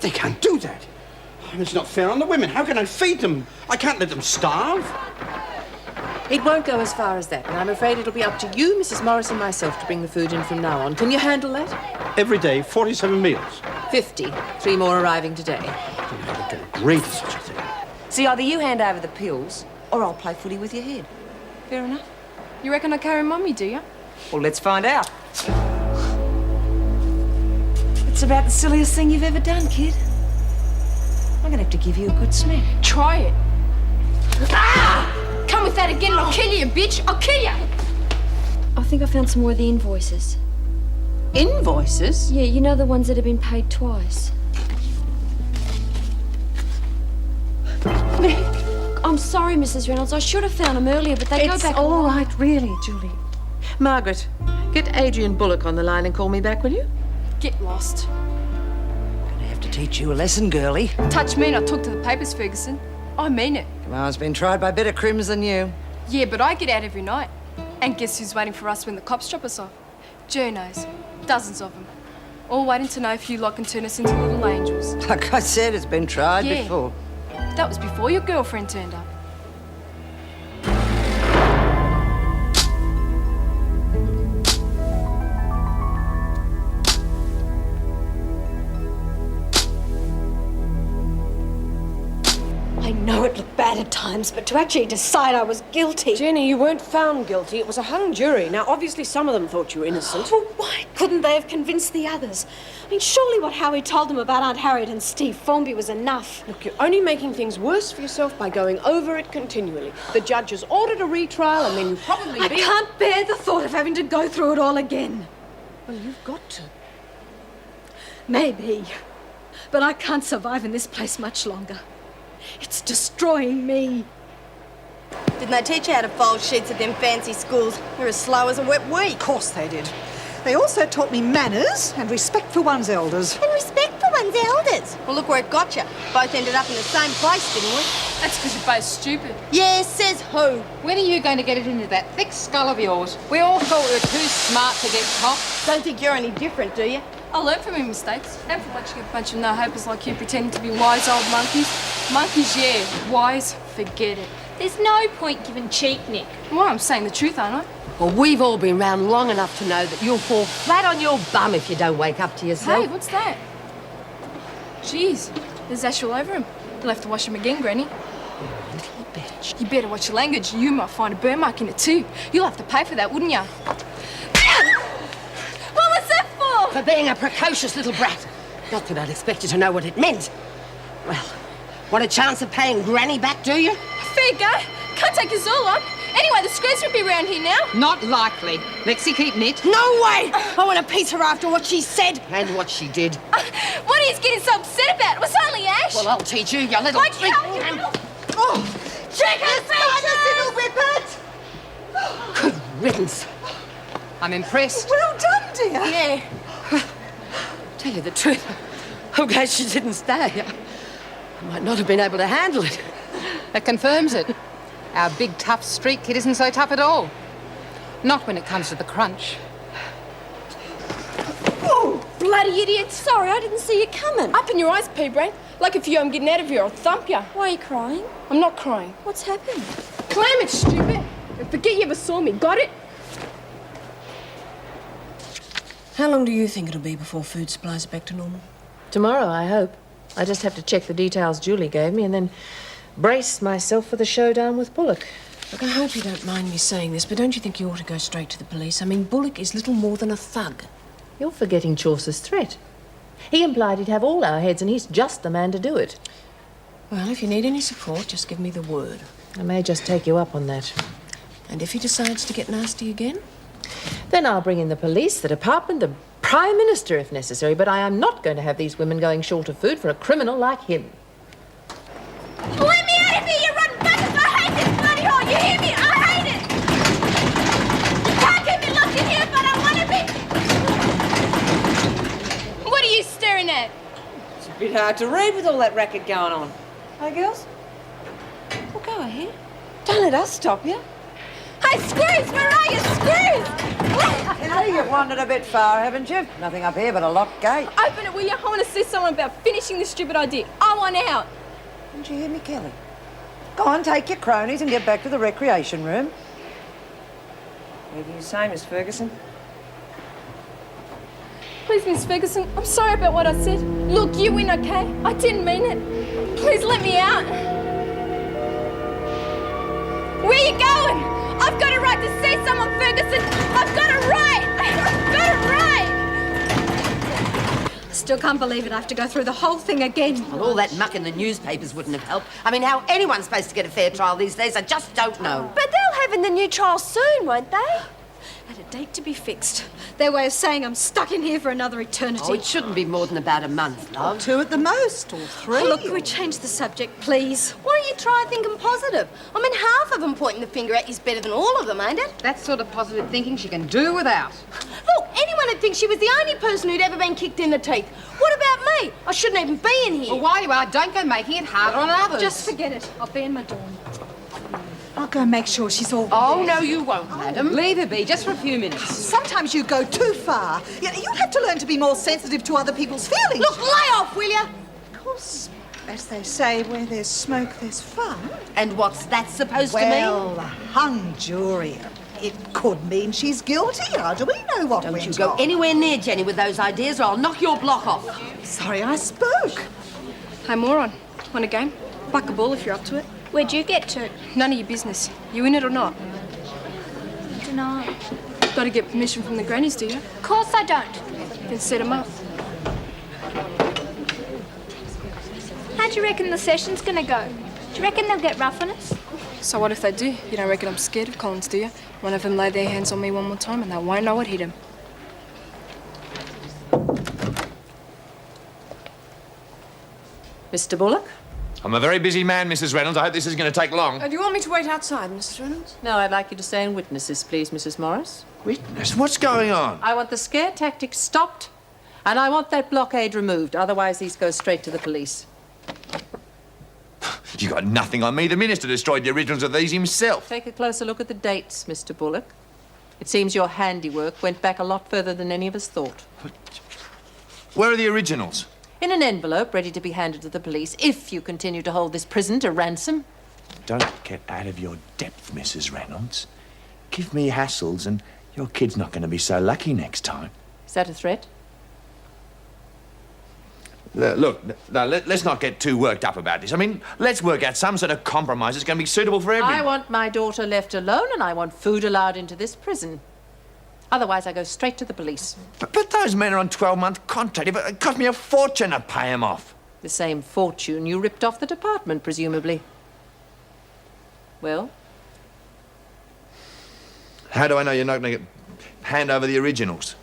They can't do that. It's not fair on the women. How can I feed them? I can't let them starve. It won't go as far as that, and I'm afraid it'll be up to you, Mrs. Morris, and myself to bring the food in from now on. Can you handle that? Every day, 47 meals. 50. 3 more arriving today. I don't know how to agree to such a thing. See, either you hand over the pills, or I'll play footy with your head. Fair enough? You reckon I carry Mummy, do you? Well, let's find out. It's about the silliest thing you've ever done, kid. I'm gonna have to give you a good smack. Try it. Ah! Come with that again and I'll kill you, bitch! I'll kill you! I think I found some more of the invoices. Invoices? Yeah, you know the ones that have been paid twice. I'm sorry, Mrs. Reynolds. I should have found them earlier, but they go It's back. all right, really, Julie. Margaret, get Adrian Bullock on the line and call me back, will you? Get lost. Gonna have to teach you a lesson, girlie. Touch me and I'll talk to the papers, Ferguson. I mean it. Kamar's been tried by better crims than you. Yeah, but I get out every night. And guess who's waiting for us when the cops drop us off? Journos. Dozens of them. All waiting to know if you lot can turn us into little angels. Like I said, it's been tried Yeah. before. That was before your girlfriend turned up. I know it looked bad at times, but to actually decide I was guilty... Jenny, you weren't found guilty. It was a hung jury. Now, obviously, some of them thought you were innocent. Well, why couldn't they have convinced the others? I mean, surely what Howie told them about Aunt Harriet and Steve Formby was enough. Look, you're only making things worse for yourself by going over it continually. The judge has ordered a retrial, and then you probably I can't bear the thought of having to go through it all again. Well, you've got to. Maybe. But I can't survive in this place much longer. It's destroying me. Didn't they teach you how to fold sheets at them fancy schools? You're as slow as a wet week. Of course they did. They also taught me manners and respect for one's elders. And respect for one's elders. Well, look where it got you. Both ended up in the same place, didn't we? That's because you're both stupid. Yeah, says who? When are you going to get it into that thick skull of yours? We all thought we were too smart to get caught. Don't think you're any different, do you? I learned from my mistakes. And from watching a bunch of no-hopers like you pretending to be wise old monkeys. Monkeys, yeah. Wise, forget it. There's no point giving cheek, Nick. Well, I'm saying the truth, aren't I? Well, we've all been round long enough to know that you'll fall flat on your bum if you don't wake up to yourself. Hey, what's that? Jeez, there's ash all over him. You'll have to wash him again, Granny. Little bitch. You better watch your language. You might find a burn mark in it too. You'll have to pay for that, wouldn't you? What was that for? For being a precocious little brat. Not that I'd expect you to know what it meant. Well, want a chance of paying Granny back, do you? Fair go. Can't take us all on. Anyway, the Screws will be around here now. Not likely. Lexi, keep neat. No way! I want to piece her after what she said. And what she did. What are you getting so upset about? It was only ash. Well, I'll teach you, you little... Like you, you Oh, Check his features! good riddance. I'm impressed. Well done, dear. Yeah. Tell you the truth, I'm glad she didn't stay. I might not have been able to handle it. That confirms it. Our big, tough street kid isn't so tough at all. Not when it comes to the crunch. Oh, bloody idiots. Sorry, I didn't see you coming. Up in your eyes, P-Brain. Like if I'm getting out of here, I'll thump you. Why are you crying? I'm not crying. What's happened? Clam it, stupid. And forget you ever saw me. Got it? How long do you think it'll be before food supplies are back to normal? Tomorrow, I hope. I just have to check the details Julie gave me and then brace myself for the showdown with Bullock. Look, I hope you don't mind me saying this, but don't you think you ought to go straight to the police? I mean, Bullock is little more than a thug. You're forgetting Chaucer's threat. He implied he'd have all our heads, and he's just the man to do it. Well, if you need any support, just give me the word. I may just take you up on that. And if he decides to get nasty again? Then I'll bring in the police, the department, the Prime Minister if necessary, but I am not going to have these women going short of food for a criminal like him. Let me out of here, you rotten buggers! I hate this bloody hole! You hear me? I hate it! You can't keep me locked in here if I don't want to be! What are you staring at? It's a bit hard to read with all that racket going on. Hey, girls? Well, go ahead. Don't let us stop you. Hey, Screws! Where are you, Screws? You know, you've wandered a bit far, haven't you? Nothing up here but a locked gate. Open it, will you? I want to see someone about finishing this stupid idea. I want out. Didn't you hear me, Kelly? Go on, take your cronies and get back to the recreation room. Anything you say, Miss Ferguson? Please, Miss Ferguson, I'm sorry about what I said. Look, you win, okay? I didn't mean it. Please let me out. Where are you going? I've got a right to see someone, Ferguson. I've got a right. I've got a right. Still can't believe it. I have to go through the whole thing again. Well, all that muck in the newspapers wouldn't have helped. I mean, how anyone's supposed to get a fair trial these days, I just don't know. But they'll have in the new trial soon, won't they? At a date to be fixed. Their way of saying I'm stuck in here for another eternity. Oh, it shouldn't be more than about a month, love. 2 at the most, or 3. Oh, look, can we change the subject, please? Why don't you try thinking positive? I mean, half of them pointing the finger at you's better than all of them, ain't it? That sort of positive thinking she can do without. Look, anyone would think she was the only person who'd ever been kicked in the teeth. What about me? I shouldn't even be in here. Well, while you are, don't go making it harder on others. Just forget it. I'll be in my dorm. I'll go make sure she's all Oh, no, you won't, madam. Leave her be, just for a few minutes. Sometimes you go too far. You'll have to learn to be more sensitive to other people's feelings. Look, lay off, will you? Of course, as they say, where there's smoke, there's fun. And what's that supposed Well, hung jury. It could mean she's guilty. How do we know what to mean? Don't went you go on? anywhere near Jenny with those ideas or I'll knock your block off. Sorry I spoke. Hey, moron. Want a game? Buck a ball if you're up to it. Where'd you get to? None of your business. You in it or not? I don't know. Got to get permission from the grannies, do you? Of course I don't. Then set 'em up. How do you reckon the session's gonna go? Do you reckon they'll get rough on us? So what if they do? You don't reckon I'm scared of Collins, do you? One of them lay their hands on me one more time and they won't know what hit him. Mr. Bullock? I'm a very busy man, Mrs. Reynolds. I hope this isn't going to take long. Do you want me to wait outside, Mrs. Reynolds? No, I'd like you to stay in witnesses, please, Mrs. Morris. Witness? What's going on? I want the scare tactics stopped, and I want that blockade removed. Otherwise, these go straight to the police. You got nothing on me. The minister destroyed the originals of these himself. Take a closer look at the dates, Mr. Bullock. It seems your handiwork went back a lot further than any of us thought. Where are the originals? In an envelope ready to be handed to the police if you continue to hold this prison to ransom. Don't get out of your depth, Mrs. Reynolds. Give me hassles and your kid's not going to be so lucky next time. Is that a threat? Look, let's not get too worked up about this. I mean, let's work out some sort of compromise that's going to be suitable for everyone. I want my daughter left alone, and I want food allowed into this prison. Otherwise, I go straight to the police. But those men are on 12-month contract. It cost me a fortune to pay them off. The same fortune you ripped off the department, presumably. Well? How do I know you're not going to hand over the originals?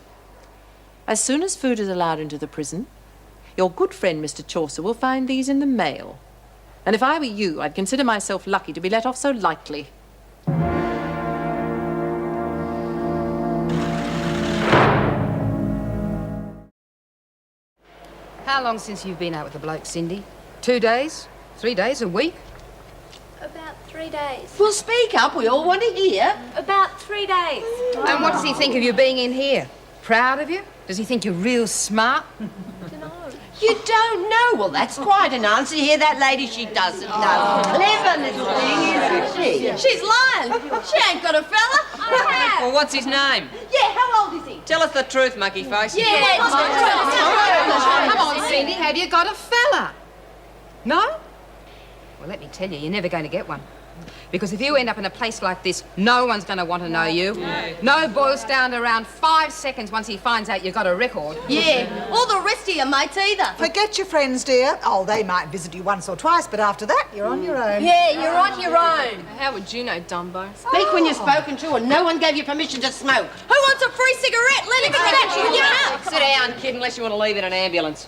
As soon as food is allowed into the prison, your good friend, Mr. Chaucer, will find these in the mail. And if I were you, I'd consider myself lucky to be let off so lightly. How long since you've been out with the bloke, Cindy? 2 days? 3 days? A week? About 3 days. Well, speak up. We all want to hear. About 3 days. And what does he think of you being in here? Proud of you? Does he think you're real smart? You don't know? Well, that's quite an answer. You hear that, lady? She doesn't know. Clever little thing, isn't she? She's lying. She ain't got a fella. I have. Well, what's his name? Yeah, how old is he? Tell us the truth, monkey face. Yeah, Come on, Cindy, have you got a fella? No? Well, let me tell you, you're never going to get one. Because if you end up in a place like this, no one's going to want to know you. No boils down to around 5 seconds once he finds out you've got a record. Yeah, all the rest of your mates either. Forget your friends, dear. Oh, they might visit you once or twice, but after that, you're on your own. Yeah, you're on your own. How would you know, Dumbo? Speak when you're spoken to and no one gave you permission to smoke. Who wants a free cigarette? Let him catch you. Give it up. Sit down, kid, unless you want to leave in an ambulance.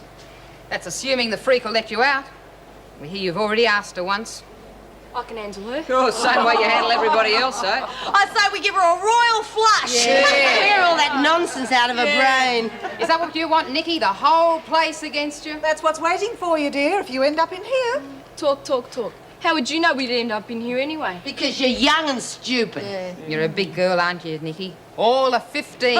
That's assuming the freak will let you out. We hear you've already asked her once. I can handle her. Oh, same way you handle everybody else, eh? I say we give her a royal flush. Yeah. Clear all that nonsense out of her brain. Is that what you want, Nikki? The whole place against you? That's what's waiting for you, dear, if you end up in here. Talk, talk, talk. How would you know we'd end up in here anyway? Because you're young and stupid. You're a big girl, aren't you, Nikki? All of 15.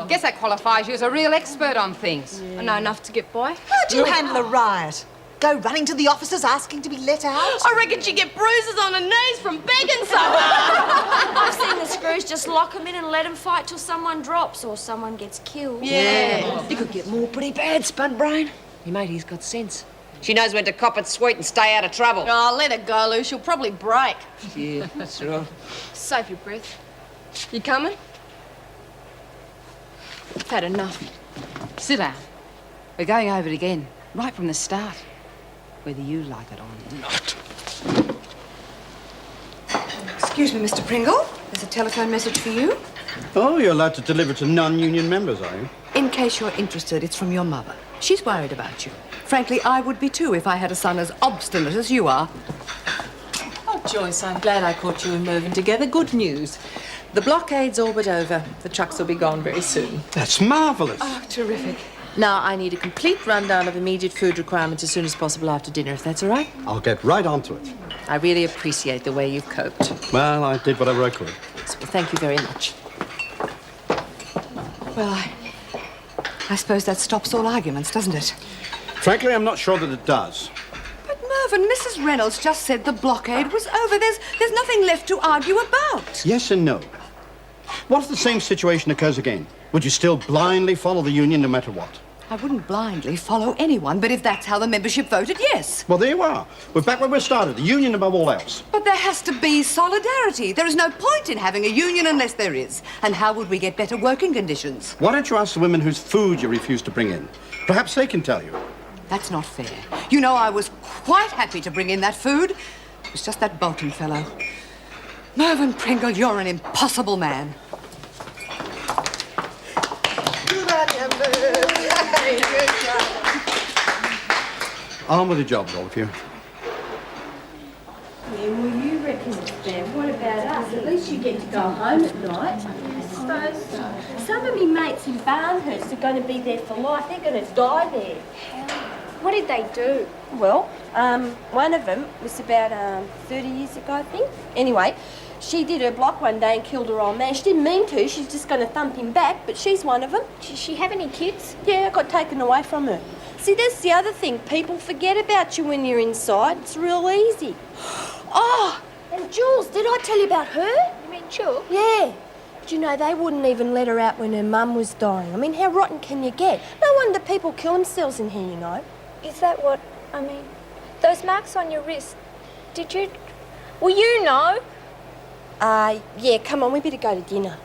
Guess that qualifies you as a real expert on things. I know enough to get by. How do you handle a riot? Go running to the officers asking to be let out? I reckon she'd get bruises on her knees from begging so hard. I've seen the screws just lock them in and let them fight till someone drops or someone gets killed. Yeah. You could get more pretty bad, Spudbrain. Your matey's got sense. She knows when to cop it sweet and stay out of trouble. Oh, let her go, Lou. She'll probably break. Yeah, that's right. Save your breath. You coming? I've had enough. Sit down. We're going over it again, right from the start. Whether you like it or not. Excuse me, Mr. Pringle. There's a telephone message for you. Oh, you're allowed to deliver to non-union members, are you? In case you're interested, it's from your mother. She's worried about you. Frankly, I would be too if I had a son as obstinate as you are. Oh, Joyce, I'm glad I caught you and Mervyn together. Good news. The blockade's all but over. The trucks will be gone very soon. That's marvellous. Oh, terrific. Now, I need a complete rundown of immediate food requirements as soon as possible after dinner, if that's all right. I'll get right onto it. I really appreciate the way you've coped. Well, I did whatever I could. So, thank you very much. Well, I suppose that stops all arguments, doesn't it? Frankly, I'm not sure that it does. But Mervyn, Mrs. Reynolds just said the blockade was over. There's nothing left to argue about. Yes and no. What if the same situation occurs again? Would you still blindly follow the union no matter what? I wouldn't blindly follow anyone, but if that's how the membership voted, yes. Well, there you are. We're back where we started, the union above all else. But there has to be solidarity. There is no point in having a union unless there is. And how would we get better working conditions? Why don't you ask the women whose food you refuse to bring in? Perhaps they can tell you. That's not fair. You know, I was quite happy to bring in that food. It was just that Bolton fellow. Mervyn Pringle, you're an impossible man. On with the jobs, all of you. Yeah, well, you reckon it's fair. What about us? At least you get to go home at night. I suppose so. Some of me mates in Barnhurst are going to be there for life. They're going to die there. What did they do? Well, one of them was about 30 years ago, I think. Anyway, she did her block one day and killed her old man. She didn't mean to. She's just going to thump him back, but she's one of them. Did she have any kids? Yeah, it got taken away from her. See, that's the other thing. People forget about you when you're inside. It's real easy. Oh, and Jules, did I tell you about her? You mean Jules? Yeah. Do you know, they wouldn't even let her out when her mum was dying. I mean, how rotten can you get? No wonder people kill themselves in here, you know. Is that what, I mean, those marks on your wrist, did you, well, you know. Yeah, come on, we better go to dinner.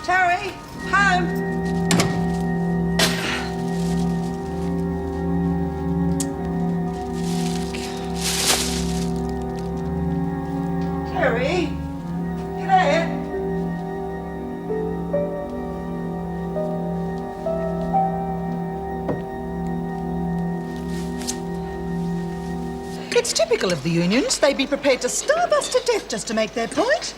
Terry, home. Terry, you there? It's typical of the unions. They'd be prepared to starve us to death just to make their point.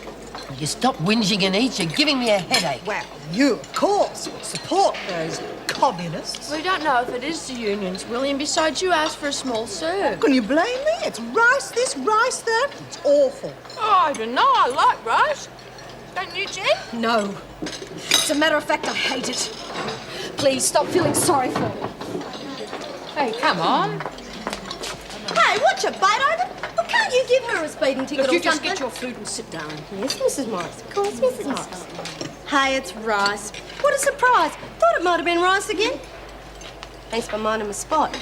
You stop whinging and eat. You're giving me a headache. Well, you, of course, would support those communists. We don't know if it is the unions, William. Besides, you asked for a small serve. Can you blame me? It's rice this, rice that. It's awful. Oh, I don't know. I like rice. Don't you, Jen? No. As a matter of fact, I hate it. Please stop feeling sorry for me. Hey, come on. Hey, what's your bite over? Well, can't you give her a speeding ticket Look, or you just something? get your food and sit down. Yes, Mrs. Morris. Of course, Mrs. Morris. Hey, it's rice. What a surprise. Thought it might have been rice again. Thanks for minding my spot.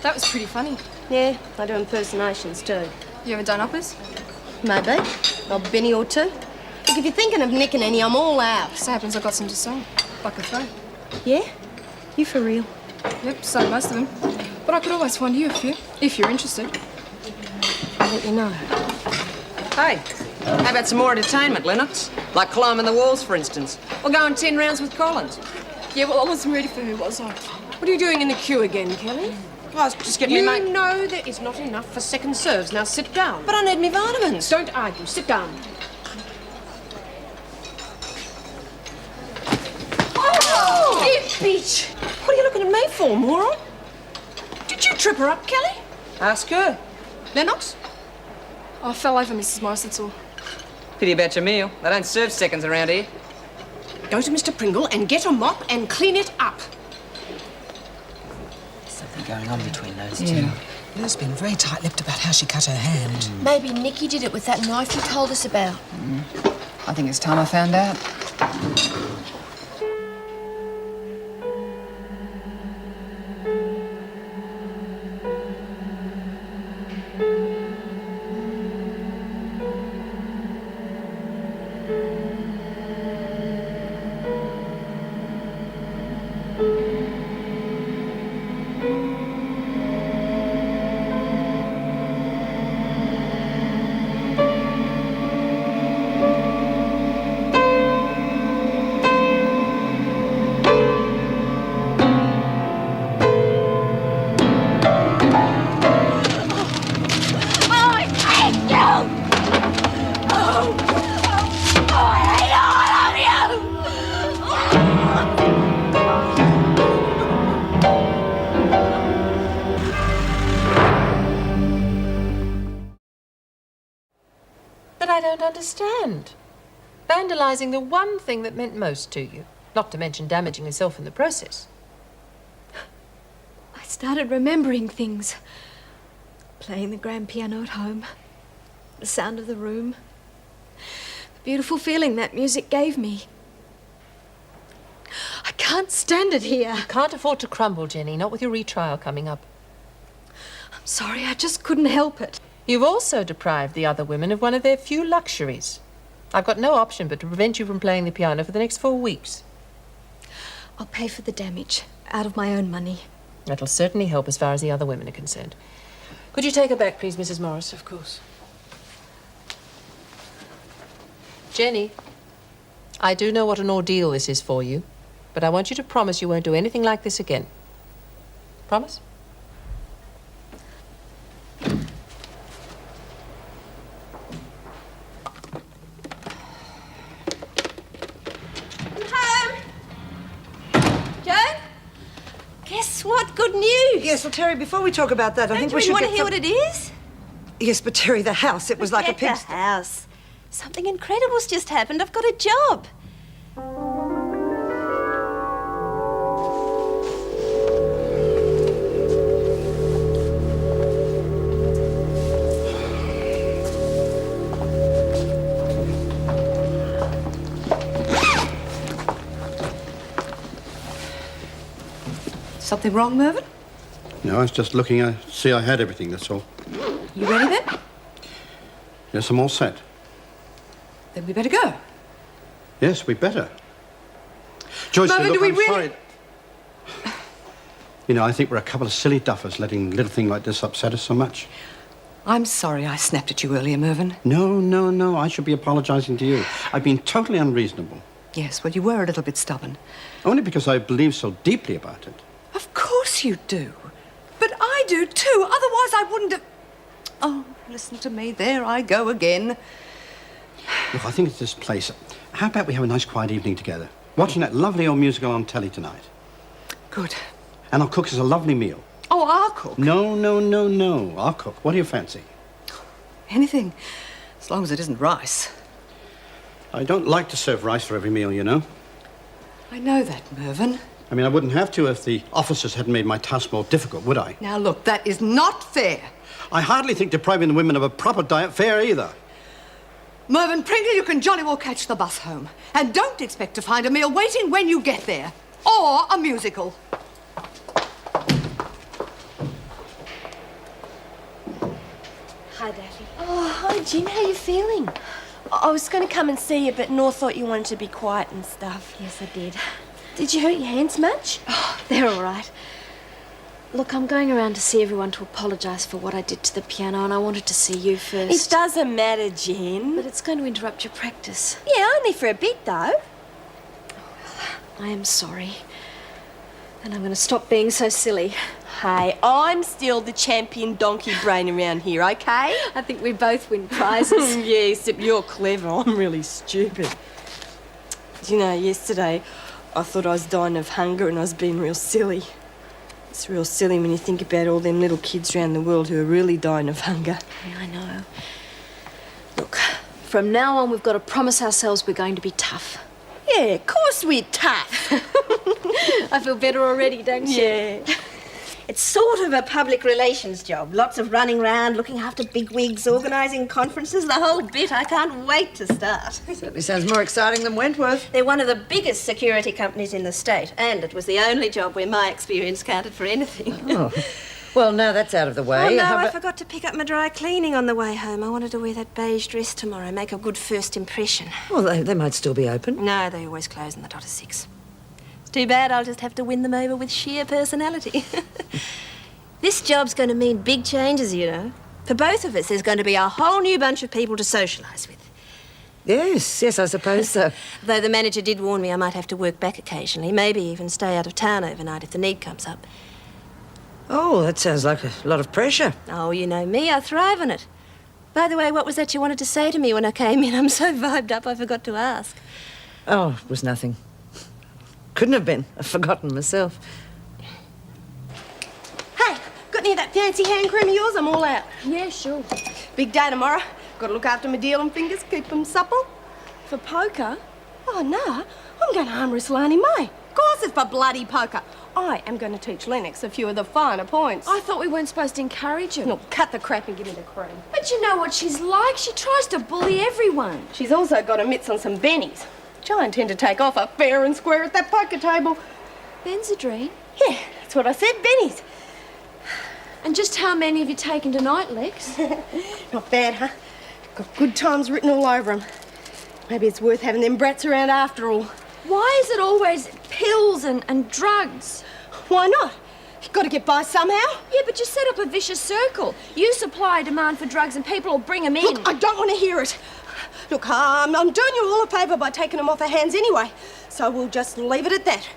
That was pretty funny. Yeah, I do impersonations too. You ever done uppers? Maybe. A Benny or two. Look, if you're thinking of nicking any, I'm all out. Just happens I got some to sell. Like a throw. Yeah? You for real? Yep, so most of them. But I could always find you a few, if you're interested. I'll let you know. Hey, how about some more entertainment, Lennox? Like climbing the walls, for instance. Or going 10 rounds with Collins. Yeah, well, I wasn't ready for her, was I? What are you doing in the queue again, Kelly? I was just getting You me mate. know there is not enough for second serves. Now sit down. But I need me vitamins. Don't argue. Sit down. bitch! What are you looking at me for, moron? Did you trip her up, Kelly? Ask her. Lennox? I fell over, Mrs. Morris, that's all. Pity about your meal. They don't serve seconds around here. Go to Mr. Pringle and get a mop and clean it up. There's something going on between those two. Lou's been very tight-lipped about how she cut her hand. Maybe Nikki did it with that knife you told us about. I think it's time I found out. But I don't understand. Vandalising the one thing that meant most to you, not to mention damaging yourself in the process. I started remembering things. Playing the grand piano at home. The sound of the room. The beautiful feeling that music gave me. I can't stand it here. You can't afford to crumble, Jenny, not with your retrial coming up. I'm sorry, I just couldn't help it. You've also deprived the other women of one of their few luxuries. I've got no option but to prevent you from playing the piano for the next 4 weeks. I'll pay for the damage out of my own money. That'll certainly help as far as the other women are concerned. Could you take her back, please, Mrs. Morris? Of course. Jenny, I do know what an ordeal this is for you, but I want you to promise you won't do anything like this again. Promise? Guess what? Good news! Yes, well, Terry, before we talk about that, I think we should want get to hear what it is? Yes, but Terry, the house, it was like a Forget pig's... the house. Something incredible's just happened. I've got a job. Something wrong, Mervyn? No, I was just looking to see I had everything, that's all. You ready then? Yes, I'm all set. Then we better go. Yes, we better. Joyce, Mervyn, look, do we I'm really- sorry. You know, I think we're a couple of silly duffers letting a little thing like this upset us so much. I'm sorry I snapped at you earlier, Mervyn. No. I should be apologizing to you. I've been totally unreasonable. Yes, well, you were a little bit stubborn. Only because I believe so deeply about it. Of course you do. But I do too. Otherwise I wouldn't have... Oh, listen to me. There I go again. Look, I think it's this place. How about we have a nice quiet evening together? Watching that lovely old musical on telly tonight. Good. And I'll cook us a lovely meal. Oh, I'll cook. No. I'll cook. What do you fancy? Anything. As long as it isn't rice. I don't like to serve rice for every meal, you know. I know that, Mervyn. I mean, I wouldn't have to if the officers hadn't made my task more difficult, would I? Now, look, that is not fair. I hardly think depriving the women of a proper diet fair either. Mervyn Pringle, you can jolly well catch the bus home. And don't expect to find a meal waiting when you get there. Or a musical. Hi, Daddy. Oh, hi, Jen. How you feeling? I was going to come and see you, but Nor thought you wanted to be quiet and stuff. Yes, I did. Did you hurt your hands much? Oh, they're all right. Look, I'm going around to see everyone to apologise for what I did to the piano, and I wanted to see you first. It doesn't matter, Jen. But it's going to interrupt your practice. Yeah, only for a bit, though. I am sorry. And I'm going to stop being so silly. Hey, I'm still the champion donkey brain around here, okay? I think we both win prizes. Yeah, except you're clever. I'm really stupid. You know, yesterday I thought I was dying of hunger and I was being real silly. It's real silly when you think about all them little kids around the world who are really dying of hunger. Yeah, I know. Look, from now on, we've got to promise ourselves we're going to be tough. Yeah, of course we're tough. I feel better already, don't you? Yeah. It's sort of a public relations job. Lots of running around, looking after bigwigs, organising conferences, the whole bit. I can't wait to start. Certainly sounds more exciting than Wentworth. They're one of the biggest security companies in the state, and it was the only job where my experience counted for anything. Oh. Well, now that's out of the way. Oh, no, How I about- forgot to pick up my dry cleaning on the way home. I wanted to wear that beige dress tomorrow, make a good first impression. Well, they might still be open. No, they always close on the dot of 6. It's too bad I'll just have to win them over with sheer personality. This job's going to mean big changes, you know. For both of us, there's going to be a whole new bunch of people to socialise with. Yes, I suppose so. Though the manager did warn me I might have to work back occasionally, maybe even stay out of town overnight if the need comes up. Oh, that sounds like a lot of pressure. Oh, you know me, I thrive on it. By the way, what was that you wanted to say to me when I came in? I'm so vibed up I forgot to ask. Oh, it was nothing. Couldn't have been. I've forgotten myself. Hey, got any of that fancy hand cream of yours? I'm all out. Yeah, sure. Big day tomorrow. Got to look after my dealing fingers, keep them supple. For poker? Oh, no. I'm going to arm wrestle Annie May. Of course it's for bloody poker. I am going to teach Lennox a few of the finer points. I thought we weren't supposed to encourage her. No, cut the crap and give me the cream. But you know what she's like. She tries to bully everyone. She's also got her mitts on some bennies, which I intend to take off her fair and square at that poker table. Benzedrine? Yeah, that's what I said, bennies. And just how many have you taken tonight, Lex? Not bad, huh? Got good times written all over them. Maybe it's worth having them brats around after all. Why is it always pills and drugs? Why not? You've got to get by somehow. Yeah, but you set up a vicious circle. You supply a demand for drugs and people will bring them in. Look, I don't want to hear it. Look, I'm doing you all a favour by taking them off her hands anyway. So we'll just leave it at that.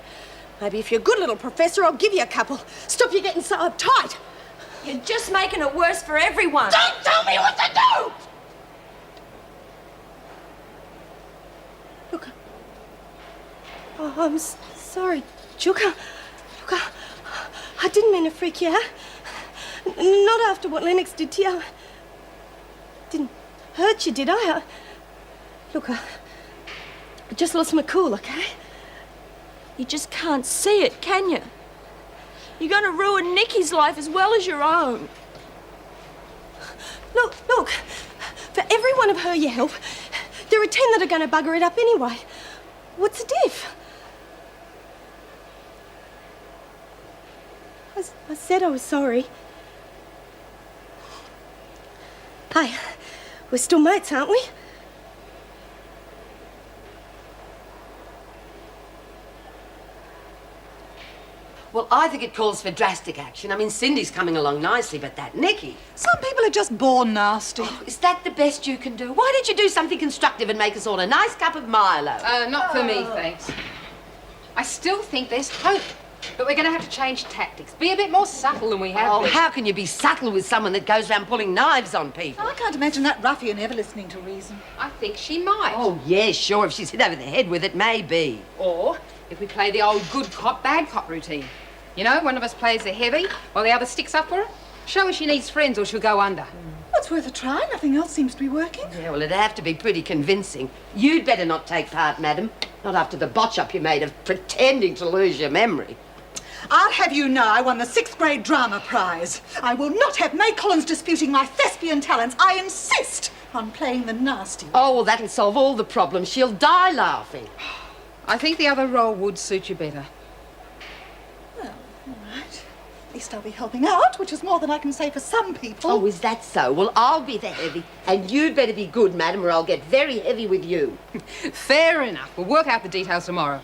Maybe if you're a good little professor, I'll give you a couple. Stop you getting so uptight. You're just making it worse for everyone. Don't tell me what to do! Look. Oh, I'm sorry, Chuka. Look, I didn't mean to freak you out. Not after what Lennox did to you. I didn't hurt you, did I? Look, I just lost my cool, okay? You just can't see it, can you? You're going to ruin Nikki's life as well as your own. Look. For every one of her you help, there are 10 that are going to bugger it up anyway. What's the diff? I said I was sorry. Hey, we're still mates, aren't we? Well, I think it calls for drastic action. I mean, Cindy's coming along nicely, but that Nikki... Some people are just born nasty. Oh, is that the best you can do? Why don't you do something constructive and make us all a nice cup of Milo? Not for me, thanks. I still think there's hope. But we're going to have to change tactics. Be a bit more subtle than we have Oh, been. how can you be subtle with someone that goes around pulling knives on people? I can't imagine that ruffian ever listening to reason. I think she might. Oh, yeah, sure. If she's hit over the head with it, maybe. Or if we play the old good cop, bad cop routine. You know, one of us plays the heavy while the other sticks up for her. Show her she needs friends or she'll go under. Well, it's worth a try. Nothing else seems to be working. Yeah, well, it'd have to be pretty convincing. You'd better not take part, madam. Not after the botch-up you made of pretending to lose your memory. I'll have you know I won the 6th grade drama prize. I will not have May Collins disputing my thespian talents. I insist on playing the nasty. Oh, well, that'll solve all the problems. She'll die laughing. I think the other role would suit you better. Well, all right. At least I'll be helping out, which is more than I can say for some people. Oh, is that so? Well, I'll be the heavy, and you'd better be good, madam, or I'll get very heavy with you. Fair enough. We'll work out the details tomorrow.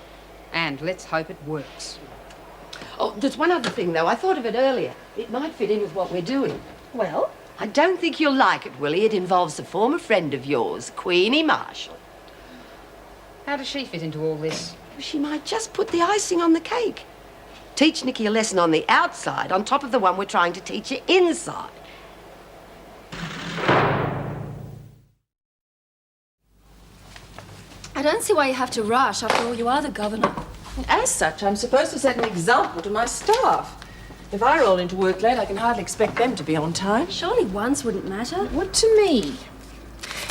And let's hope it works. Oh, there's one other thing, though. I thought of it earlier. It might fit in with what we're doing. Well? I don't think you'll like it, Willie. It involves a former friend of yours, Queenie Marshall. How does she fit into all this? She might just put the icing on the cake. Teach Nikki a lesson on the outside on top of the one we're trying to teach her inside. I don't see why you have to rush. After all, you are the governor. As such, I'm supposed to set an example to my staff. If I roll into work late, I can hardly expect them to be on time. Surely once wouldn't matter. What to me?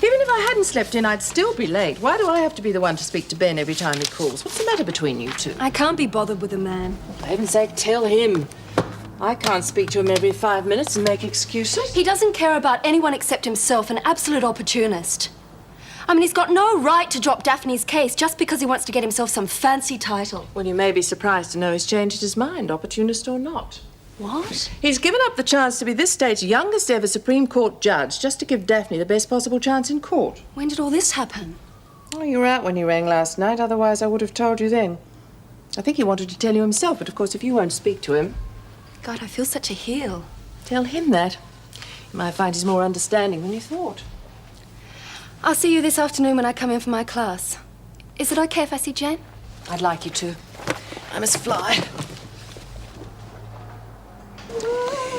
Even if I hadn't slept in, I'd still be late. Why do I have to be the one to speak to Ben every time he calls? What's the matter between you two? I can't be bothered with a man. For heaven's sake, tell him. I can't speak to him every 5 minutes and make excuses. He doesn't care about anyone except himself, an absolute opportunist. I mean, he's got no right to drop Daphne's case just because he wants to get himself some fancy title. Well, you may be surprised to know he's changed his mind, opportunist or not. What? He's given up the chance to be this state's youngest ever Supreme Court judge just to give Daphne the best possible chance in court. When did all this happen? Oh, you were out when he rang last night, otherwise I would have told you then. I think he wanted to tell you himself, but of course if you won't speak to him... God, I feel such a heel. Tell him that. You might find he's more understanding than you thought. I'll see you this afternoon when I come in for my class. Is it okay if I see Jane? I'd like you to. I must fly.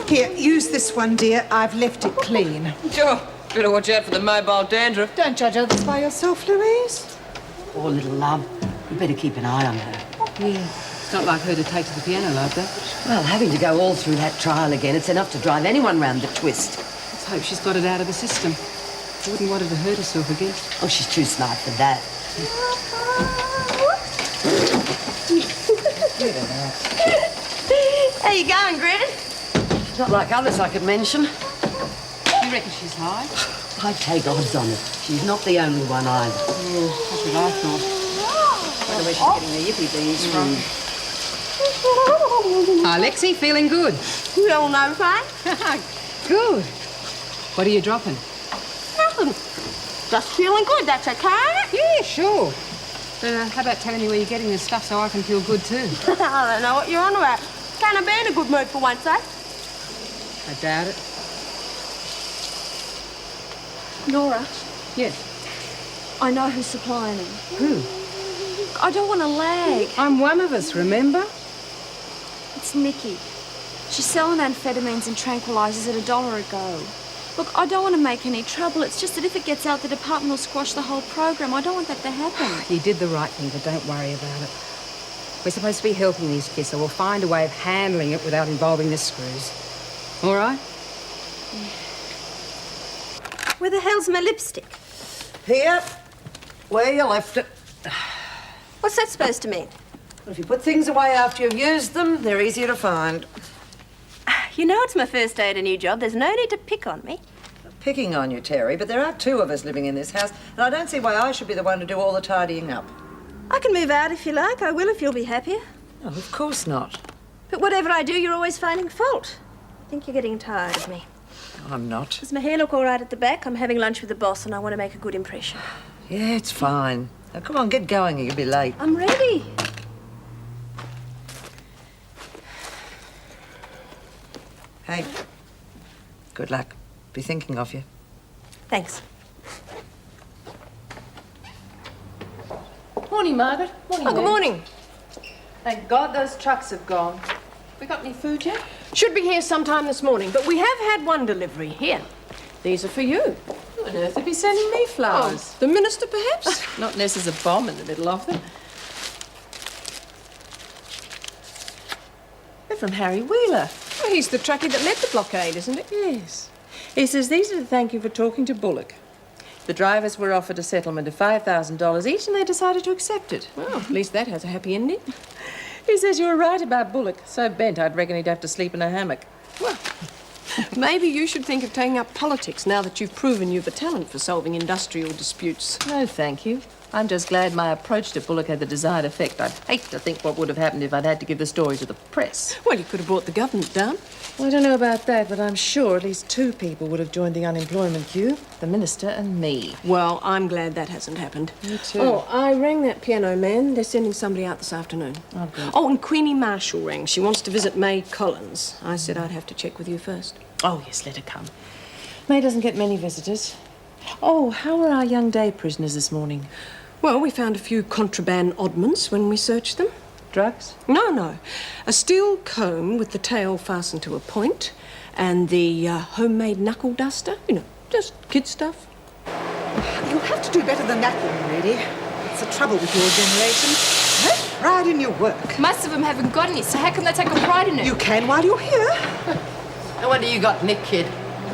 Here, use this one, dear. I've left it clean. Sure. Better watch out for the mobile dandruff. Don't judge others by yourself, Louise. Poor little love. You better keep an eye on her. Yeah, it's not like her to take to the piano like that. Well, having to go all through that trial again, it's enough to drive anyone round the twist. Let's hope she's got it out of the system. I wouldn't want her to hurt herself again. Oh, she's too smart for that. How you going, Gran? She's not like others I could mention. You reckon she's high? I'd take odds on it. She's not the only one either. That's what I thought. I wonder where she's getting the yippee bees from. Hi, Lexi, feeling good? You all know, right? Good. What are you dropping? Nothing. Just feeling good, that's okay? Yeah, sure. But how about telling me where you're getting this stuff so I can feel good too? I don't know what you're on about. Can't be in a good mood for once, eh? I doubt it. Nora, Yes. I know who's supplying them. Who? I don't want to lag. I'm one of us, remember? It's Nikki. She's selling amphetamines and tranquilizers at $1 a go. Look, I don't want to make any trouble. It's just that if it gets out, the department will squash the whole program. I don't want that to happen. You did the right thing, but don't worry about it. We're supposed to be helping these kids, so we'll find a way of handling it without involving the screws. All right? Where the hell's my lipstick? Here, where you left it. What's that supposed to mean? If you put things away after you've used them, they're easier to find. You know it's my first day at a new job. There's no need to pick on me. Picking on you, Terry, but there are two of us living in this house, and I don't see why I should be the one to do all the tidying up. I can move out if you like. I will if you'll be happier. No, of course not. But whatever I do, you're always finding fault. I think you're getting tired of me. I'm not. Does my hair look all right at the back? I'm having lunch with the boss and I want to make a good impression. Yeah, it's fine. Now, come on, get going or you'll be late. I'm ready. Hey, good luck. Be thinking of you. Thanks. Morning, Margaret. Morning, Oh, good Nan. morning. Thank God those trucks have gone. We got any food yet? Should be here sometime this morning, but we have had one delivery. Here. These are for you. Who on earth would be sending me flowers? The minister, perhaps? Not unless there's a bomb in the middle of them. They're from Harry Wheeler. Well, he's the truckie that led the blockade, isn't it? Yes. He says these are to thank you for talking to Bullock. The drivers were offered a settlement of $5,000 each and they decided to accept it. Well, at least that has a happy ending. He says you were right about Bullock. So bent I'd reckon he'd have to sleep in a hammock. Well, maybe you should think of taking up politics now that you've proven you've a talent for solving industrial disputes. No, thank you. I'm just glad my approach to Bullock had the desired effect. I'd hate to think what would have happened if I'd had to give the story to the press. Well, you could have brought the government down. Well, I don't know about that, but I'm sure at least two people would have joined the unemployment queue. The minister and me. Well, I'm glad that hasn't happened. Me too. Oh, I rang that piano man. They're sending somebody out this afternoon. Oh, good. Oh, and Queenie Marshall rang. She wants to visit May Collins. I said I'd have to check with you first. Oh, yes, let her come. May doesn't get many visitors. Oh, how are our young day prisoners this morning? Well, we found a few contraband oddments when we searched them. Drugs? No. A steel comb with the tail fastened to a point and the homemade knuckle duster. You know, just kid stuff. You'll have to do better than that, young lady. It's the trouble with your generation. Take pride in your work. Most of them haven't got any, so how can they take a pride in it? You can while you're here. No wonder you got Nick, kid.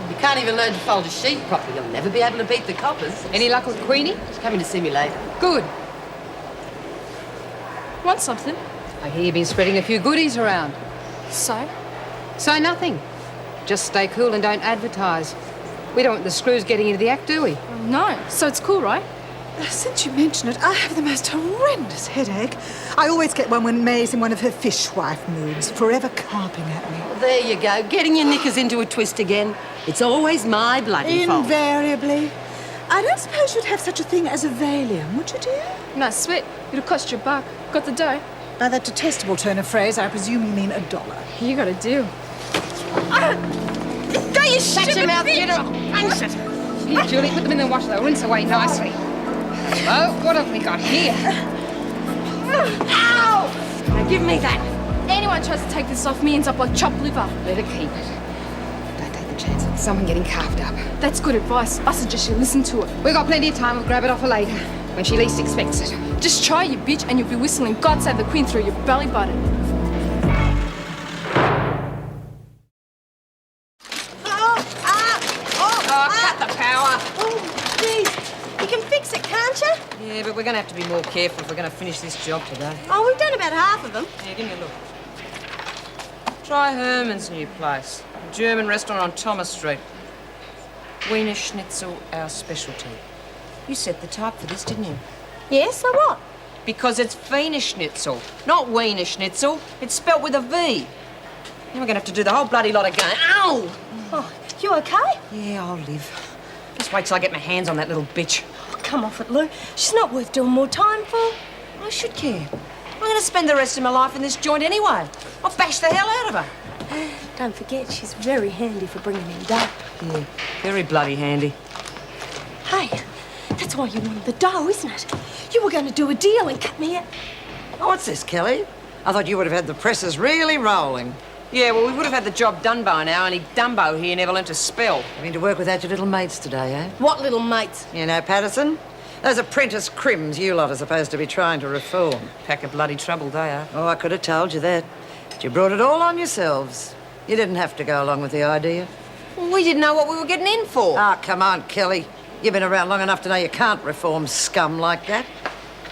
You can't even learn to fold a sheet properly. You'll never be able to beat the coppers. Any luck with Queenie? She's coming to see me later. Good. Want something? I hear you've been spreading a few goodies around. So? So nothing. Just stay cool and don't advertise. We don't want the screws getting into the act, do we? No. So it's cool, right? Since you mention it, I have the most horrendous headache. I always get one when May's in one of her fishwife moods, forever carping at me. Well, there you go, getting your knickers into a twist again. It's always my bloody fault. Invariably. I don't suppose you'd have such a thing as a Valium, would you, dear? No sweat. It'll cost you $1. Got the dough? By that detestable turn of phrase, I presume you mean $1. You got a deal. Go, you shut your mouth, get her. Here, Julie, put them in the wash, they'll rinse away nicely. Oh, what have we got here? Ow! Now give me that. Anyone tries to take this off me ends up like chopped liver. Let her keep it. Don't take the chance of someone getting carved up. That's good advice. I suggest you listen to it. We've got plenty of time. We'll grab it off her later, when she least expects it. Just try, you bitch, and you'll be whistling God Save the Queen through your belly button. Cut the power. Oh, jeez. You can fix it, can't you? Yeah, but we're going to have to be more careful if we're going to finish this job today. Oh, we've done about half of them. Yeah, give me a look. Try Herman's new place. A German restaurant on Thomas Street. Wiener Schnitzel, our specialty. You set the type for this, didn't you? Yes, so what? Because it's Wiener Schnitzel, not Wiener Schnitzel. It's spelt with a V. Now we're going to have to do the whole bloody lot again. Ow! Oh, you okay? Yeah, I'll live. Just wait till I get my hands on that little bitch. Oh, come off it, Lou. She's not worth doing more time for. I should care. I'm going to spend the rest of my life in this joint anyway. I'll bash the hell out of her. Don't forget, she's very handy for bringing in dough. Yeah, very bloody handy. Hey, that's why you wanted the dough, isn't it? You were going to do a deal and cut me out. Oh, what's this, Kelly? I thought you would have had the presses really rolling. Yeah, well, we would have had the job done by now. Only Dumbo here never learnt to spell. Having to work without your little mates today, eh? What little mates? You know, Patterson? Those apprentice crims you lot are supposed to be trying to reform. Pack of bloody trouble they are. Oh, I could have told you that. But you brought it all on yourselves. You didn't have to go along with the idea. Well, we didn't know what we were getting in for. Ah, come on, Kelly. You've been around long enough to know you can't reform scum like that.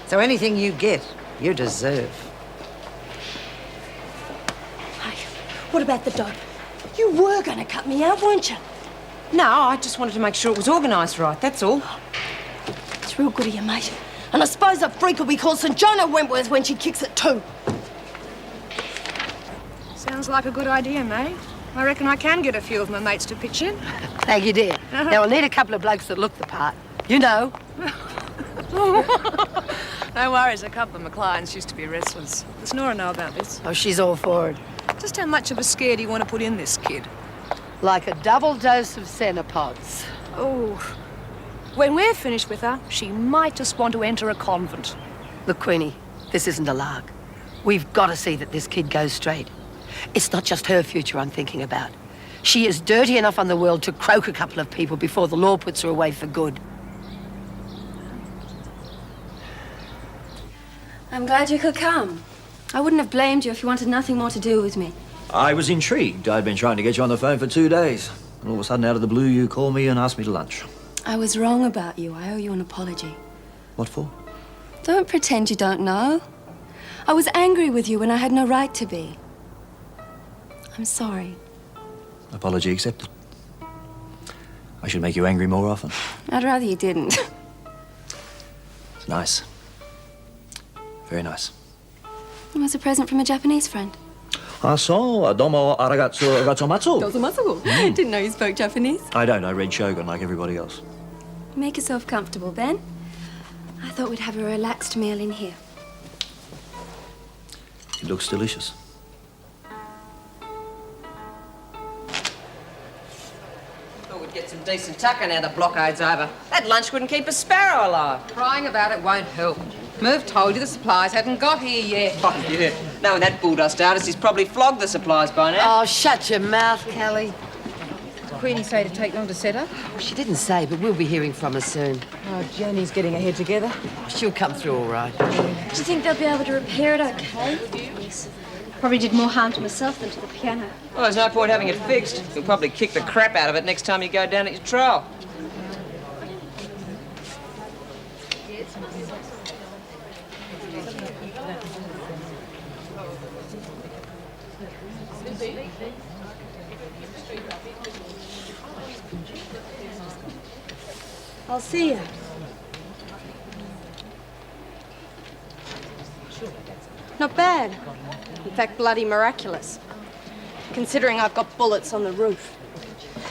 So anything you get, you deserve. Hey, what about the dope? You were going to cut me out, weren't you? No, I just wanted to make sure it was organised right, that's all. It's real good of you, mate. And I suppose that freak will be called St. John of Wentworth when she kicks it too. Sounds like a good idea, May. I reckon I can get a few of my mates to pitch in. Thank you, dear. Now, we'll need a couple of blokes that look the part. You know. No worries, a couple of my clients used to be wrestlers. Does Nora know about this? Oh, she's all for it. Just how much of a scare do you want to put in this kid? Like a double dose of Cenopods. Oh, when we're finished with her, she might just want to enter a convent. Look, Queenie, this isn't a lark. We've got to see that this kid goes straight. It's not just her future I'm thinking about. She is dirty enough on the world to croak a couple of people before the law puts her away for good. I'm glad you could come. I wouldn't have blamed you if you wanted nothing more to do with me. I was intrigued. I'd been trying to get you on the phone for 2 days. And all of a sudden, out of the blue, you call me and ask me to lunch. I was wrong about you. I owe you an apology. What for? Don't pretend you don't know. I was angry with you when I had no right to be. I'm sorry. Apology accepted. I should make you angry more often. I'd rather you didn't. It's nice. Very nice. It was a present from a Japanese friend. Ah, so, domo arigatsu gozaimasu. Dozomatsu. Didn't know you spoke Japanese. I don't. I read Shogun like everybody else. Make yourself comfortable, Ben. I thought we'd have a relaxed meal in here. It looks delicious. Thought we'd get some decent tucker now the blockade's over. That lunch wouldn't keep a sparrow alive. Crying about it won't help. Merv told you the supplies hadn't got here yet. Oh, yeah. Knowing that bulldust artist, he's probably flogged the supplies by now. Oh, shut your mouth, Kelly. Queenie say to take long to set up? She didn't say, but we'll be hearing from her soon. Oh, Jenny's getting her head together. She'll come through all right. Do you think they'll be able to repair it okay? Yes. Probably did more harm to myself than to the piano. Well, there's no point having it fixed. You'll probably kick the crap out of it next time you go down at your trial. I'll see you. Not bad. In fact, bloody miraculous. Considering I've got bullets on the roof.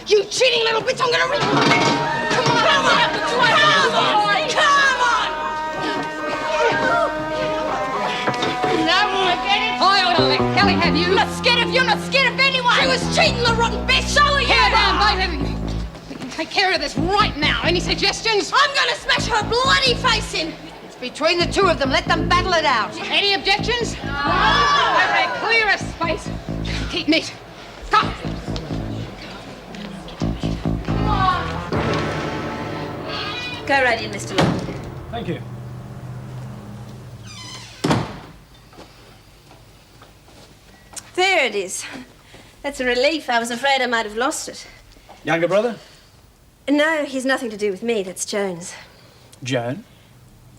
You cheating little bitch, I'm gonna rip you! Come on! Come on! Come on! No, get it! I ought to let Kelly have you. I'm not scared of you, I'm not scared of anyone! She was cheating, the rotten bitch! So are you! Here down, both of you! We can take care of this right now. Any suggestions? I'm gonna smash her bloody face in! It's between the two of them. Let them battle it out. Any objections? No! Okay, clear a space. Keep neat. Come! Go right in, Mr. Lockwood. Thank you. There it is. That's a relief. I was afraid I might have lost it. Younger brother? No, he's nothing to do with me. That's Jones. Joan?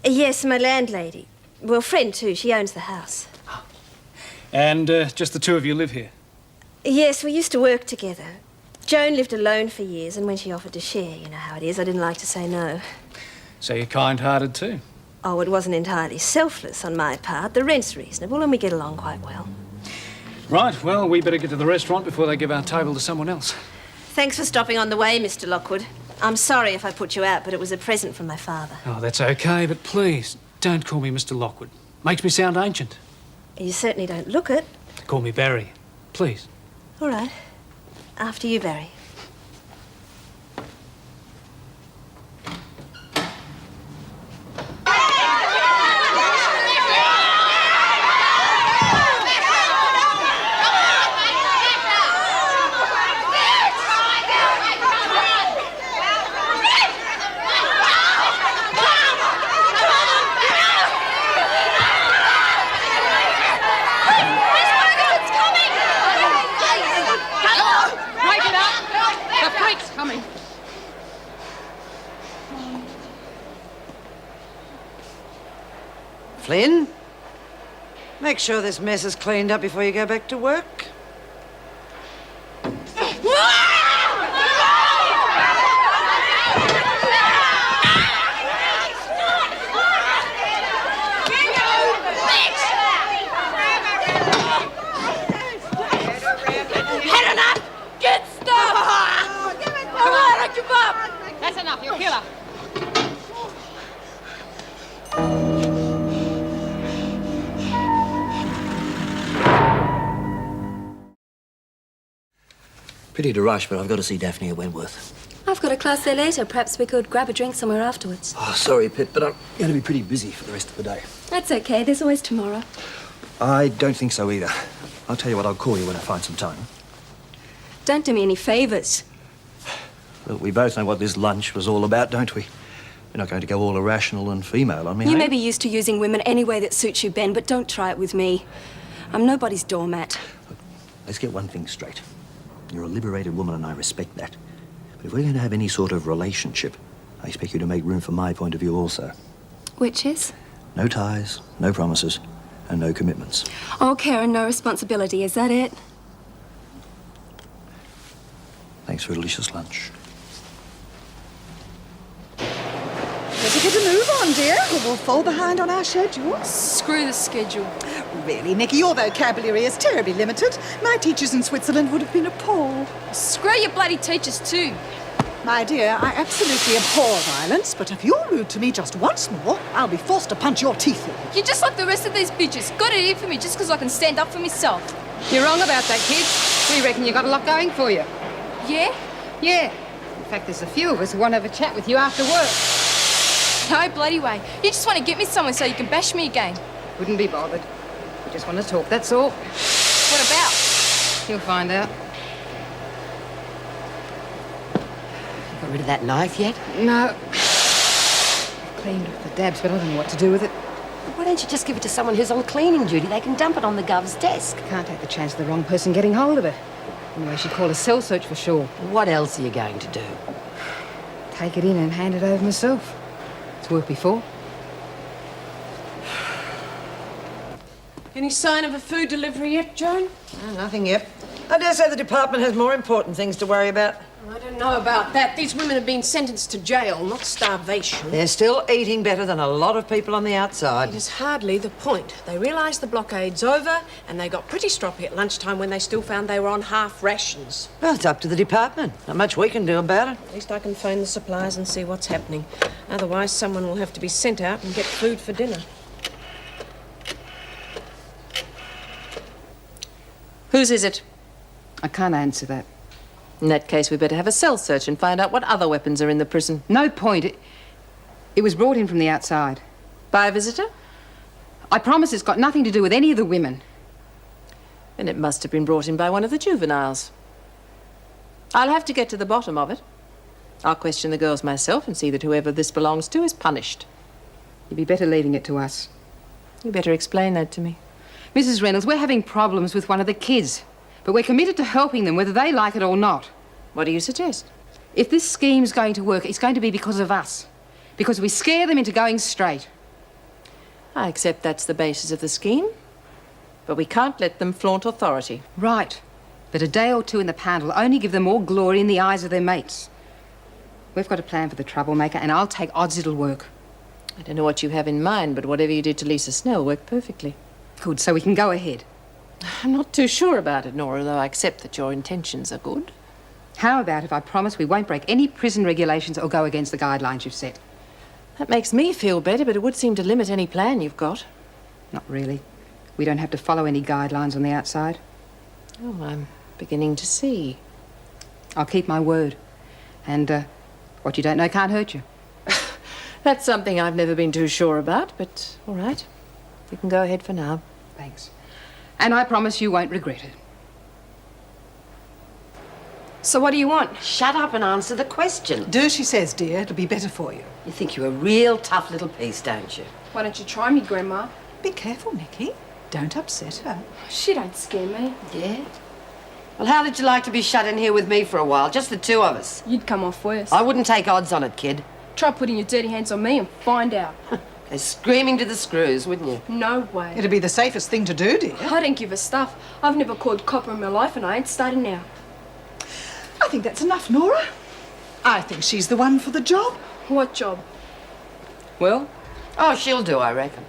Yes, my landlady. Well, friend too. She owns the house. And just the two of you live here? Yes, we used to work together. Joan lived alone for years, and when she offered to share, you know how it is, I didn't like to say no. So you're kind-hearted too? Oh, it wasn't entirely selfless on my part. The rent's reasonable, and we get along quite well. Right, well, we better get to the restaurant before they give our table to someone else. Thanks for stopping on the way, Mr. Lockwood. I'm sorry if I put you out, but it was a present from my father. Oh, that's okay, but please, don't call me Mr. Lockwood. Makes me sound ancient. You certainly don't look it. Call me Barry, please. All right. After you, Barry. Coming. Flynn, make sure this mess is cleaned up before you go back to work. Had enough! Get stuff! Come on, don't give up! That's enough, you'll kill her. Pity to rush, but I've got to see Daphne at Wentworth. I've got a class there later. Perhaps we could grab a drink somewhere afterwards. Oh, sorry, Pip, but I'm going to be pretty busy for the rest of the day. That's okay. There's always tomorrow. I don't think so either. I'll tell you what, I'll call you when I find some time. Don't do me any favours. Look, we both know what this lunch was all about, don't we? You're not going to go all irrational and female on me, You are may be used to using women any way that suits you, Ben, but don't try it with me. I'm nobody's doormat. Let's get one thing straight. You're a liberated woman and I respect that. But if we're going to have any sort of relationship, I expect you to make room for my point of view also. Which is? No ties, no promises, and no commitments. All care and no responsibility, is that it? Thanks for a delicious lunch. Better get a move on, dear, or we'll fall behind on our schedule. Screw the schedule. Really, Nikki, your vocabulary is terribly limited. My teachers in Switzerland would have been appalled. Screw your bloody teachers too. My dear, I absolutely abhor violence, but if you're rude to me just once more, I'll be forced to punch your teeth in. You're just like the rest of these bitches. Got it in for me just because I can stand up for myself. You're wrong about that, kid. We reckon you got a lot going for you. Yeah? Yeah. In fact, there's a few of us who want to have a chat with you after work. No bloody way. You just want to get me somewhere so you can bash me again. Wouldn't be bothered. We just want to talk, that's all. What about? You'll find out. rid of that knife yet? No. I've cleaned off the dabs, but I don't know what to do with it. Why don't you just give it to someone who's on cleaning duty? They can dump it on the gov's desk. Can't take the chance of the wrong person getting hold of it. Anyway, she'd call a cell search for sure. What else are you going to do? Take it in and hand it over myself. It's worked before. Any sign of a food delivery yet, Joan? Nothing yet. I dare say the department has more important things to worry about. I don't know about that. These women have been sentenced to jail, not starvation. They're still eating better than a lot of people on the outside. It is hardly the point. They realise the blockade's over, and they got pretty stroppy at lunchtime when they still found they were on half rations. Well, it's up to the department. Not much we can do about it. At least I can phone the suppliers and see what's happening. Otherwise, someone will have to be sent out and get food for dinner. Whose is it? I can't answer that. In that case, we better have a cell search and find out what other weapons are in the prison. No point. It was brought in from the outside. By a visitor? I promise it's got nothing to do with any of the women. Then it must have been brought in by one of the juveniles. I'll have to get to the bottom of it. I'll question the girls myself and see that whoever this belongs to is punished. You'd be better leaving it to us. You better explain that to me. Mrs. Reynolds, we're having problems with one of the kids, but we're committed to helping them whether they like it or not. What do you suggest? If this scheme's going to work, it's going to be because of us. Because we scare them into going straight. I accept that's the basis of the scheme, but we can't let them flaunt authority. Right. But a day or two in the pound will only give them more glory in the eyes of their mates. We've got a plan for the troublemaker, and I'll take odds it'll work. I don't know what you have in mind, but whatever you did to Lisa Snell worked perfectly. Good, so we can go ahead. I'm not too sure about it, Nora, though I accept that your intentions are good. How about if I promise we won't break any prison regulations or go against the guidelines you've set? That makes me feel better, but it would seem to limit any plan you've got. Not really. We don't have to follow any guidelines on the outside. Oh, I'm beginning to see. I'll keep my word. And what you don't know can't hurt you. That's something I've never been too sure about, but all right. You can go ahead for now. Thanks. And I promise you won't regret it. So what do you want? Shut up and answer the question. Do as she says, dear. It'll be better for you. You think you're a real tough little piece, don't you? Why don't you try me, Grandma? Be careful, Nicky. Don't upset her. She don't scare me. Yeah? Well, how did you like to be shut in here with me for a while? Just the two of us. You'd come off worse. I wouldn't take odds on it, kid. Try putting your dirty hands on me and find out. Go screaming to the screws, wouldn't you? No way. It'd be the safest thing to do, dear. I don't give a stuff. I've never called copper in my life, and I ain't starting now. I think that's enough, Nora. I think she's the one for the job. What job? Well? Oh, she'll do, I reckon.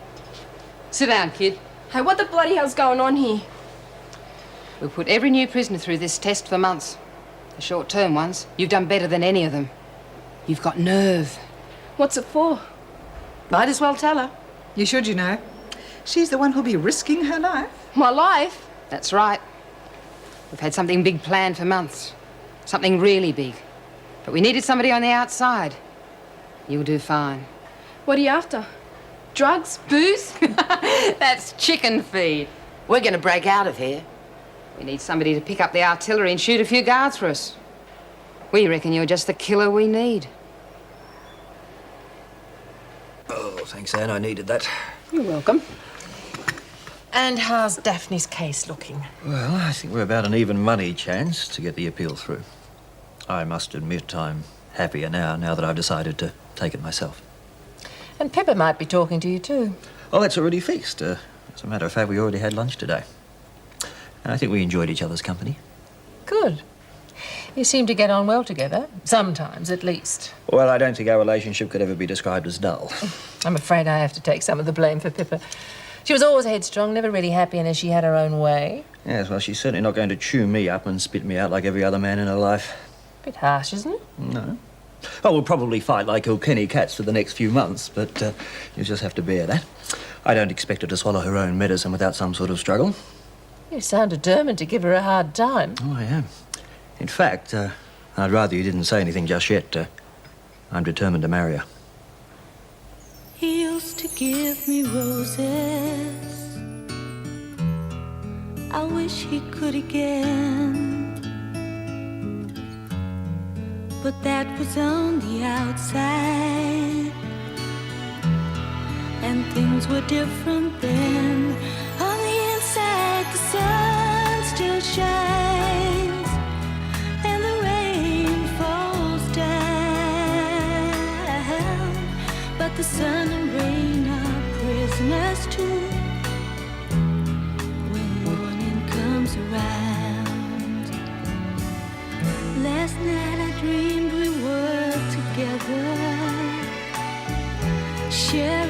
Sit down, kid. Hey, what the bloody hell's going on here? We've put every new prisoner through this test for months. The short-term ones. You've done better than any of them. You've got nerve. What's it for? Might as well tell her. You should, you know. She's the one who'll be risking her life. My life? That's right. We've had something big planned for months. Something really big. But we needed somebody on the outside. You'll do fine. What are you after? Drugs? Booze? That's chicken feed. We're going to break out of here. We need somebody to pick up the artillery and shoot a few guards for us. We reckon you're just the killer we need. Oh, thanks, Anne. I needed that. You're welcome. And how's Daphne's case looking? Well, I think we're about an even money chance to get the appeal through. I must admit I'm happier now that I've decided to take it myself. And Pepper might be talking to you too. Oh, that's already fixed. As a matter of fact, we already had lunch today. And I think we enjoyed each other's company. Good. You seem to get on well together. Sometimes, at least. Well, I don't think our relationship could ever be described as dull. I'm afraid I have to take some of the blame for Pippa. She was always headstrong, never really happy unless she had her own way. Yes, well, she's certainly not going to chew me up and spit me out like every other man in her life. Bit harsh, isn't it? No. Oh, we'll probably fight like Kilkenny cats for the next few months, but you'll just have to bear that. I don't expect her to swallow her own medicine without some sort of struggle. You sound determined to give her a hard time. Oh, I am. In fact, I'd rather you didn't say anything just yet. I'm determined to marry her. He used to give me roses. I wish he could again. but that was on the outside. And things were different then. On the inside, the sun still shines, and the rain falls down. But the sun and rain are prisoners too when morning comes around. Last night I dreamed we were together, sharing